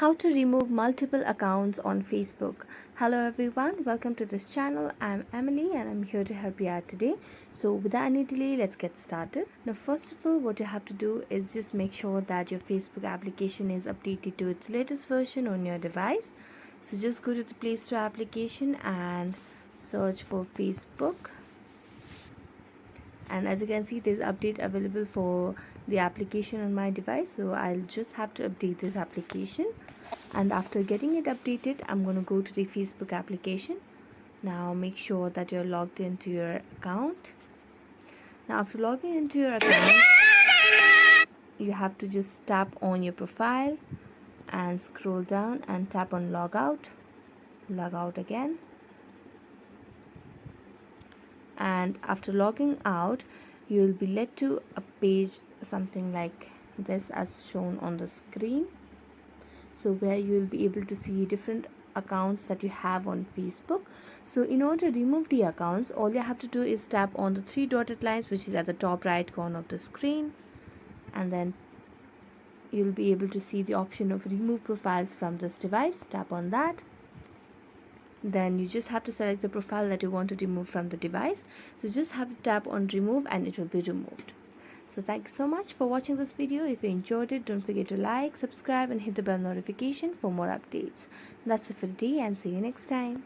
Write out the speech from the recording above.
How to remove multiple accounts on Facebook. Hello everyone, welcome to this channel. I'm Emily and I'm here to help you out today. So without any delay, let's get started. Now first of all, what you have to do is just make sure that your Facebook application is updated to its latest version on your device. So just go to the Play Store application and search for Facebook. And as you can see, there's update available for the application on my device, so I'll just have to update this application. And after getting it updated, I'm going to go to the Facebook application. Now make sure that you're logged into your account. Now after logging into your account, you have to just tap on your profile and scroll down and tap on logout. Log out again. And after logging out, you will be led to a page something like this as shown on the screen, so where you will be able to see different accounts that you have on Facebook. So in order to remove the accounts, all you have to do is tap on the three dotted lines which is at the top right corner of the screen, and then you'll be able to see the option of remove profiles from this device. Tap on that. Then you just have to select the profile that you want to remove from the device. So just have to tap on remove and it will be removed. So thanks so much for watching this video. If you enjoyed it, don't forget to like, subscribe and hit the bell notification for more updates. That's it for today and see you next time.